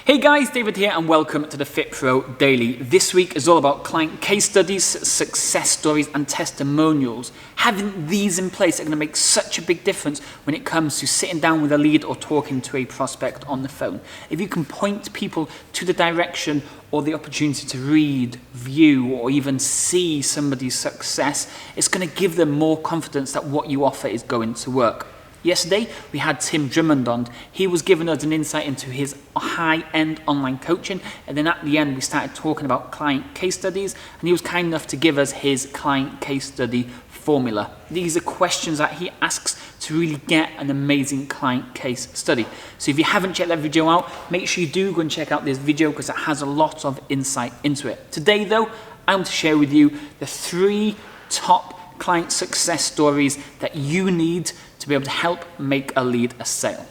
Hey guys, David here and welcome to the Fit Pro Daily. This week is all about client case studies, success stories and testimonials. Having these in place are going to make such a big difference when it comes to sitting down with a lead or talking to a prospect on the phone. If you can point people to the direction or the opportunity to read, view or even see somebody's success, it's going to give them more confidence that what you offer is going to work. Yesterday, we had Drummond on. He was giving us an insight into his high-end online coaching, and then at the end, we started talking about client case studies, and he was kind enough to give us his client case study formula. These are questions that he asks to really get an amazing client case study. So if you haven't checked that video out, make sure you do go and check out this video because it has a lot of insight into it. Today, though, I'm going to share with you the 3 top client success stories that you need to be able to help make a lead a sale.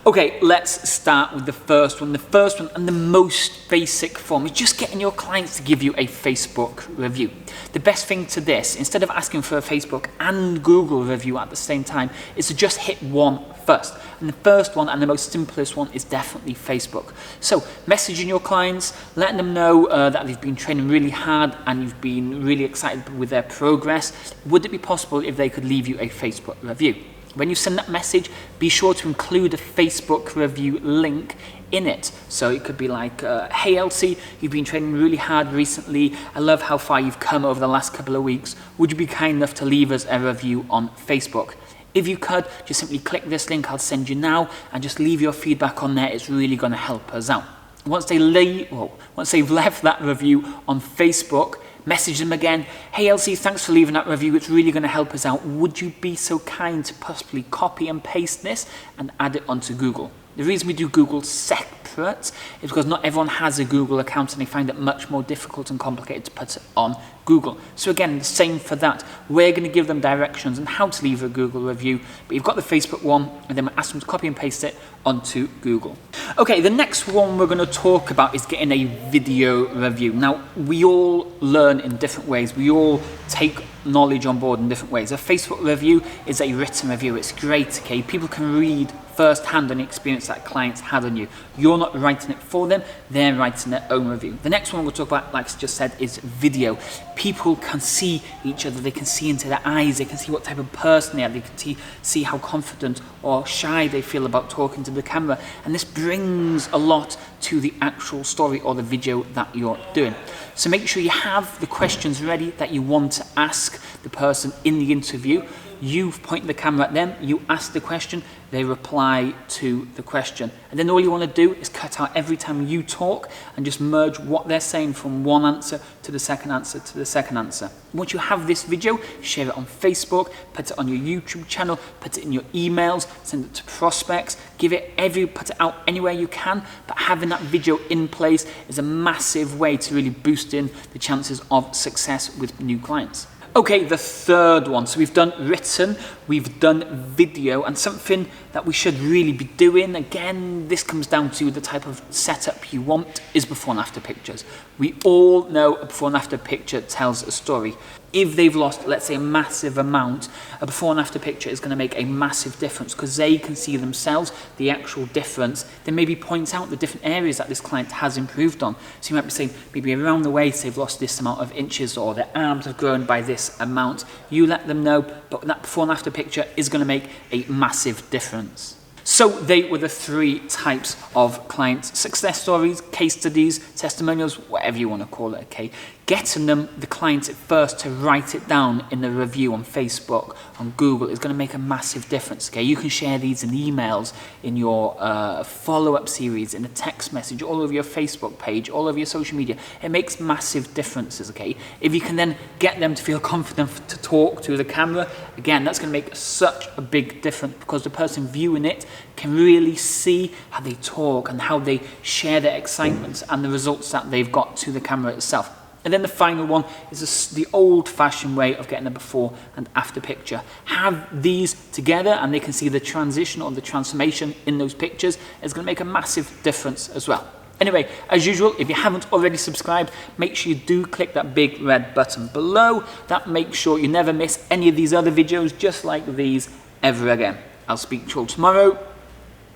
Okay, let's start with the first one. The first one and the most basic form is just getting your clients to give you a Facebook review. The best thing to this, instead of asking for a Facebook and Google review at the same time, is to just hit one first. And the first one and the most simplest one is definitely Facebook. So messaging your clients, letting them know that they've been training really hard and you've been really excited with their progress. Would it be possible if they could leave you a Facebook review? When you send that message, be sure to include a Facebook review link in it. So it could be like, hey Elsie, you've been training really hard recently. I love how far you've come over the last couple of weeks. Would you be kind enough to leave us a review on Facebook? If you could, just simply click this link I'll send you now and just leave your feedback on there. It's really going to help us out. Once they've left that review on Facebook, message them again. Hey Elsie, thanks for leaving that review. It's really going to help us out. Would you be so kind to possibly copy and paste this and add it onto Google? The reason we do Google separate is because not everyone has a Google account and they find it much more difficult and complicated to put it on Google. So again, the same for that. We're going to give them directions on how to leave a Google review, but you've got the Facebook one and then ask them to copy and paste it onto Google. Okay, the next one we're going to talk about is getting a video review. Now, we all learn in different ways. We all take knowledge on board in different ways. A Facebook review is a written review. It's great, okay? People can read first-hand an experience that clients had on you. You're not writing it for them, they're writing their own review. The next one we'll talk about, like I just said, is video. People can see each other, they can see into their eyes, they can see what type of person they are, they can see how confident or shy they feel about talking to the camera, and this brings a lot to the actual story or the video that you're doing. So make sure you have the questions ready that you want to ask the person in the interview. You point the camera at them, you ask the question, they reply to the question. And then all you want to do is cut out every time you talk and just merge what they're saying from one answer to the second answer to the second answer. Once you have this video, share it on Facebook, put it on your YouTube channel, put it in your emails, send it to prospects, put it out anywhere you can, but having that video in place is a massive way to really boost in the chances of success with new clients. Okay, the third one. So we've done written, we've done video, and something that we should really be doing, again, this comes down to the type of setup you want, is before and after pictures. We all know a before and after picture tells a story. If they've lost, let's say, a massive amount, a before and after picture is going to make a massive difference because they can see themselves, the actual difference. They maybe point out the different areas that this client has improved on. So you might be saying, maybe around the waist they've lost this amount of inches or their arms have grown by this amount. You let them know, but that before and after picture is going to make a massive difference. So they were the 3 types of client success stories, case studies, testimonials, whatever you want to call it, okay? Getting the client at first to write it down in the review on Facebook, on Google, is going to make a massive difference, okay? You can share these in emails, in your follow-up series, in a text message, all over your Facebook page, all over your social media. It makes massive differences, okay? If you can then get them to feel confident to talk to the camera, again, that's going to make such a big difference because the person viewing it can really see how they talk and how they share their excitement and the results that they've got to the camera itself. And then the final one is the old-fashioned way of getting a before and after picture. Have these together and they can see the transition or the transformation in those pictures. It's going to make a massive difference as well. Anyway, as usual, if you haven't already subscribed, make sure you do click that big red button below. That makes sure you never miss any of these other videos just like these ever again. I'll speak to you all tomorrow.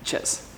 Cheers.